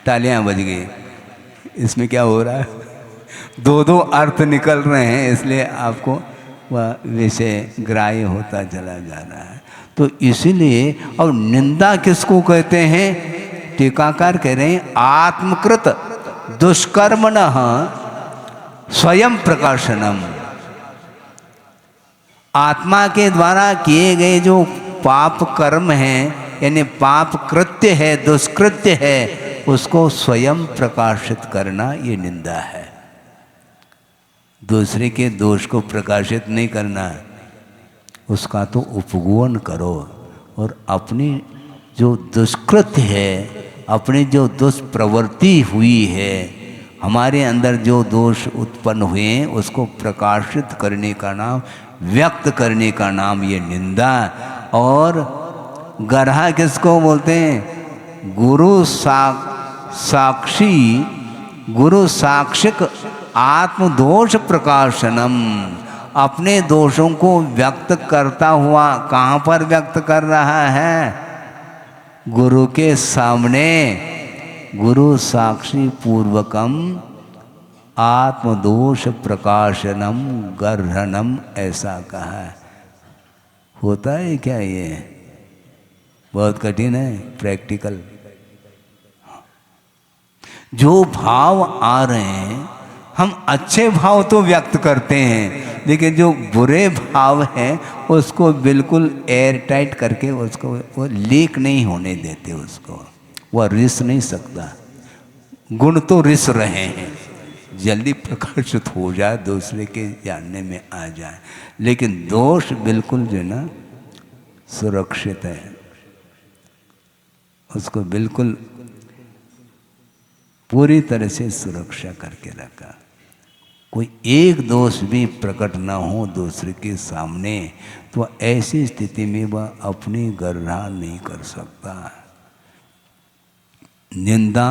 तालियां बज गई। इसमें क्या हो रहा है, दो दो अर्थ निकल रहे हैं, इसलिए आपको वह विषय ग्राह्य होता चला जा रहा है। तो इसीलिए, और निंदा किसको कहते हैं? टीकाकार कह रहे हैं आत्मकृत दुष्कर्मणः स्वयं प्रकाशनम। आत्मा के द्वारा किए गए जो पाप कर्म हैं, यानी पाप कृत्य है, दुष्कृत्य है, उसको स्वयं प्रकाशित करना, ये निंदा है। दूसरे के दोष को प्रकाशित नहीं करना, उसका तो उपगमन करो, और अपनी जो दुष्कृत्य है, अपनी जो दुष्प्रवृत्ति हुई है, हमारे अंदर जो दोष उत्पन्न हुए हैं, उसको प्रकाशित करने का नाम, व्यक्त करने का नाम ये निंदा। और गरहा किसको बोलते हैं? गुरु साक्षी, गुरु साक्षिक आत्मदोष प्रकाशनम। अपने दोषों को व्यक्त करता हुआ, कहाँ पर व्यक्त कर रहा है? गुरु के सामने। गुरु साक्षी पूर्वकम आत्मदोष प्रकाशनम गर्हणम, ऐसा कहा है। होता है क्या ये? बहुत कठिन है, प्रैक्टिकल। जो भाव आ रहे हैं, हम अच्छे भाव तो व्यक्त करते हैं, लेकिन जो बुरे भाव हैं उसको बिल्कुल एयर टाइट करके उसको वो लीक नहीं होने देते, उसको वह रिस नहीं सकता। गुण तो रिस रहे हैं, जल्दी प्रकाशित हो जाए, दूसरे के जानने में आ जाए, लेकिन दोष बिल्कुल जो है ना सुरक्षित है, उसको बिल्कुल पूरी तरह से सुरक्षा करके रखा। कोई एक दोष भी प्रकट ना हो दूसरे के सामने, तो ऐसी स्थिति में वह अपनी गर्हा नहीं कर सकता। निंदा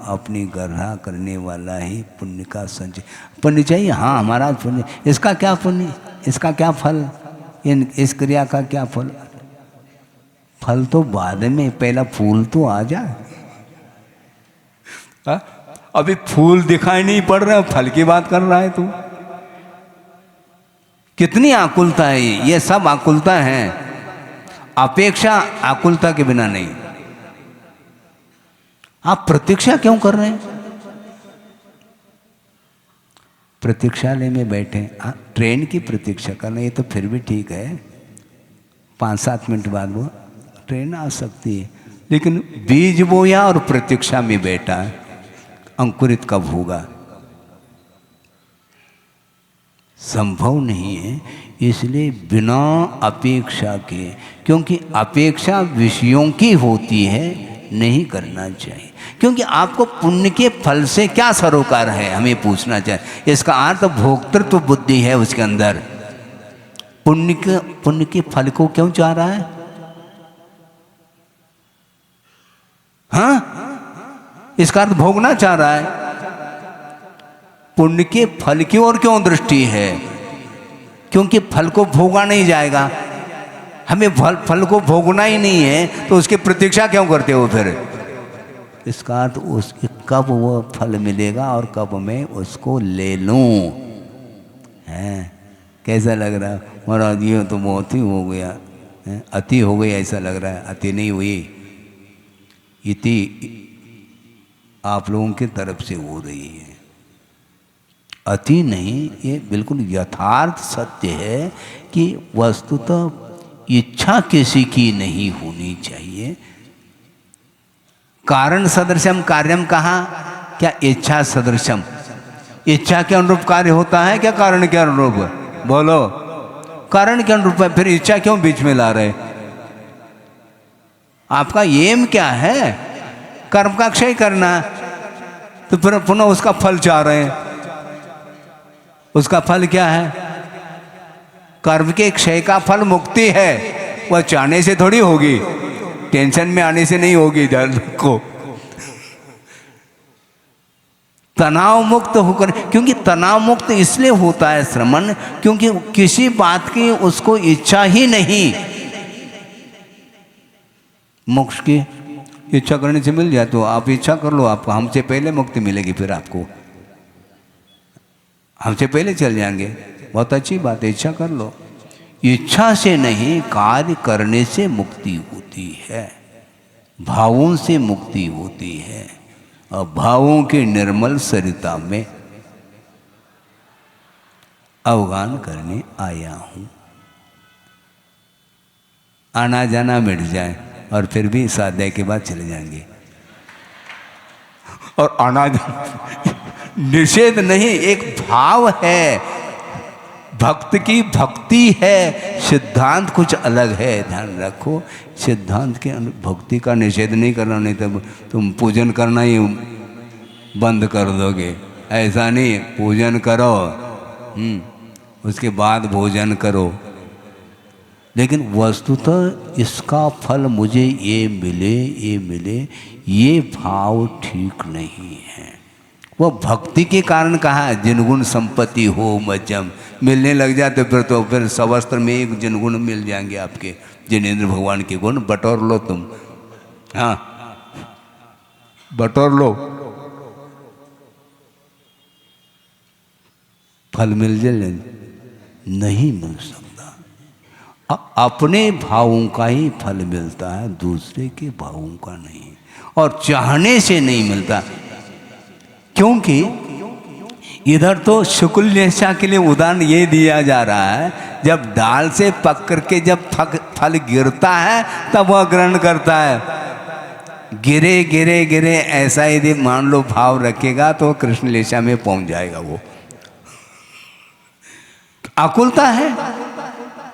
अपनी गर्हा करने वाला ही पुण्य का संचय। पुण्य चाहिए, हाँ हमारा पुण्य, इसका क्या पुण्य, इसका क्या फल, इस क्रिया का क्या फल? फल तो बाद में, पहला फूल तो आ जाए। अभी फूल दिखाई नहीं पड़ रहा, फल की बात कर रहा है तू। कितनी आकुलता है ये सब आकुलता है। अपेक्षा आकुलता के बिना नहीं। आप प्रतीक्षा क्यों कर रहे हैं? प्रतीक्षालय में बैठे, ट्रेन की प्रतीक्षा करना, ये तो फिर भी ठीक है, 5-7 मिनट बाद वो ट्रेन आ सकती है, लेकिन बीज बोया और प्रतीक्षा में बैठा है, अंकुरित कब होगा? संभव नहीं है। इसलिए बिना अपेक्षा के, क्योंकि अपेक्षा विषयों की होती है, नहीं करना चाहिए। क्योंकि आपको पुण्य के फल से क्या सरोकार है, हमें पूछना चाहिए। इसका अर्थ भोक्तृत्व बुद्धि है उसके अंदर। पुण्य के फल को क्यों चाह रहा है? हाँ, इसका अर्थ भोगना चाह रहा है। पुण्य के फल की ओर क्यों दृष्टि है? क्योंकि फल को भोगा नहीं जाएगा, हमें फल को भोगना ही नहीं है, तो उसकी प्रतीक्षा क्यों करते हो फिर? इसका अर्थ उसके कब वो फल मिलेगा और कब मैं उसको ले लूं। हैं, कैसा लग रहा है महाराज? ये तो बहुत ही हो गया, अति हो गई ऐसा लग रहा है। अति नहीं हुई, इति आप लोगों की तरफ से हो रही है। अति नहीं, ये बिल्कुल यथार्थ सत्य है कि वस्तुतः इच्छा किसी की नहीं होनी चाहिए। कारण सदृशम कार्यम कहा, क्या इच्छा सदृशम, इच्छा के अनुरूप कार्य होता है क्या कारण के अनुरूप? बोलो, कारण के अनुरूप है, फिर इच्छा क्यों बीच में ला रहे? आपका एम क्या है? कर्म का क्षय करना, तो फिर पुनः उसका फल चाह रहे हैं। उसका फल क्या है? कर्म के क्षय का फल मुक्ति है। वह चाहने से थोड़ी होगी, टेंशन में आने से नहीं होगी। ध्यान रखो, तनाव मुक्त होकर, क्योंकि तनाव मुक्त इसलिए होता है श्रमण, क्योंकि किसी बात की उसको इच्छा ही नहीं। मोक्ष की इच्छा करने से मिल जाए तो आप इच्छा कर लो, आपको हमसे पहले मुक्ति मिलेगी, फिर आपको हमसे पहले चल जाएंगे। बहुत अच्छी बात है, इच्छा कर लो। इच्छा से नहीं, कार्य करने से मुक्ति होती है, भावों से मुक्ति होती है। और भावों के निर्मल सरिता में अवगान करने आया हूं। आना जाना मिट जाए और फिर भी साध्य के बाद चले जाएंगे। और आना जाना निषेध नहीं, एक भाव है, भक्त की भक्ति है, सिद्धांत कुछ अलग है। ध्यान रखो, सिद्धांत के भक्ति का निषेध नहीं करना, नहीं तो तुम पूजन करना ही बंद कर दोगे। ऐसा नहीं, पूजन करो, उसके बाद भोजन करो। लेकिन वस्तुतः इसका फल मुझे ये मिले, ये मिले, ये भाव ठीक नहीं है। वो भक्ति के कारण कहा जिनगुण संपत्ति हो मध्यम, मिलने लग जाते फिर सवस्त्र में एक जिनगुण मिल जाएंगे आपके, जिनेंद्र भगवान के गुण बटोर लो तुम। हाँ, बटोर लो, फल मिल जाए? नहीं मिल सकता। अपने भावों का ही फल मिलता है, दूसरे के भावों का नहीं। और चाहने से नहीं मिलता, क्योंकि इधर तो शुक्ल निशा के लिए उदाहरण ये दिया जा रहा है, जब डाल से पक करके जब फल गिरता है तब वह ग्रहण करता है। गिरे गिरे गिरे ऐसा यदि मान लो भाव रखेगा तो कृष्ण लेशा में पहुंच जाएगा। वो आकुलता है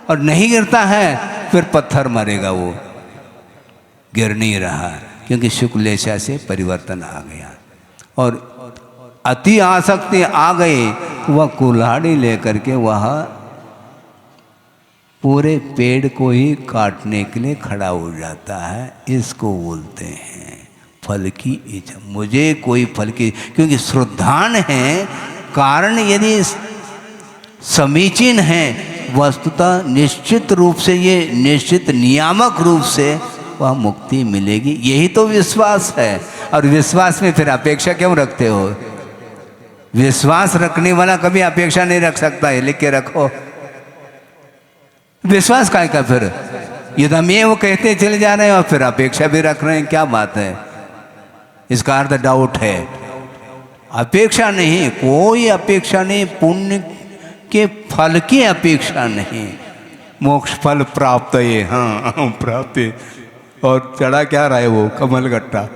और नहीं गिरता है, फिर पत्थर मारेगा, वो गिर नहीं रहा, क्योंकि शुक्ल लेशा से परिवर्तन आ गया। और अति आसक्ति आ गई, वह कुल्हाड़ी लेकर के वह पूरे पेड़ को ही काटने के लिए खड़ा हो जाता है। इसको बोलते हैं फल की इच्छा। मुझे कोई फल की, क्योंकि श्रद्धान है, कारण यदि समीचीन है, वस्तुतः निश्चित रूप से, ये निश्चित नियामक रूप से वह मुक्ति मिलेगी। यही तो विश्वास है। और विश्वास में फिर अपेक्षा क्यों रखते हो? विश्वास रखने वाला कभी अपेक्षा नहीं रख सकता है, लिख के रखो। विश्वास काय का फिर? यदमेव कहते चले जा रहे हैं और फिर अपेक्षा भी रख रहे हैं, क्या बात है? इसका अर्थ डाउट है। अपेक्षा नहीं, कोई अपेक्षा नहीं, पुण्य के फल की अपेक्षा नहीं। मोक्ष फल प्राप्त है, हाँ प्राप्त। और चढ़ा क्या रहा है वो? कमल गट्टा,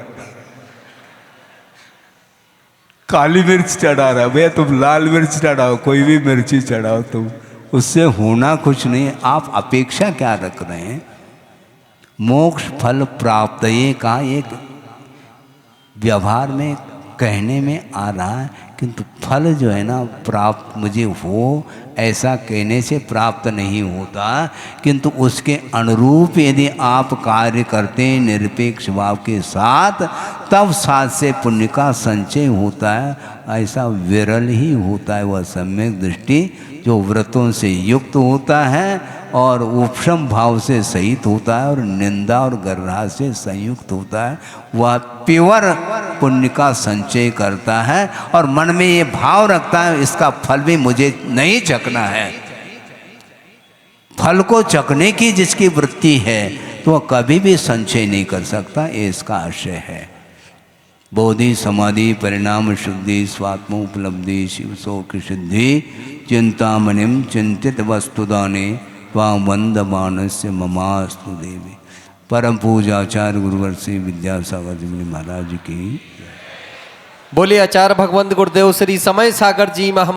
काली मिर्च चढ़ा रहा है भैया। तुम लाल मिर्च चढ़ाओ, कोई भी मिर्ची चढ़ाओ तुम, उससे होना कुछ नहीं। आप अपेक्षा क्या रख रहे हैं? मोक्ष फल प्राप्त, ये कहा एक व्यवहार में कहने में आ रहा है, किंतु फल जो है ना प्राप्त मुझे हो, ऐसा कहने से प्राप्त नहीं होता, किंतु उसके अनुरूप यदि आप कार्य करते हैं निरपेक्ष भाव के साथ, तब साथ से पुण्य का संचय होता है। ऐसा विरल ही होता है वह सम्यक दृष्टि, जो व्रतों से युक्त होता है और उपशम भाव से सहित होता है और निंदा और गर्हा से संयुक्त होता है। वह प्योर पुण्य का संचय करता है और मन में ये भाव रखता है, इसका फल भी मुझे नहीं चखना है। फल को चखने की जिसकी वृत्ति है तो वह कभी भी संचय नहीं कर सकता, ये इसका आशय है। बोधि समाधि परिणाम शुद्धि स्वात्म उपलब्धि शिव शोक सिद्धि चिंतामणिम चिंतित वस्तुदाने त्वां वंदमानस्य ममास्तु देवी। परम पूजा आचार्य गुरुवर श्री विद्यासागर जी महाराज की। बोलिए आचार्य भगवंत गुरुदेव श्री समय सागर जी महा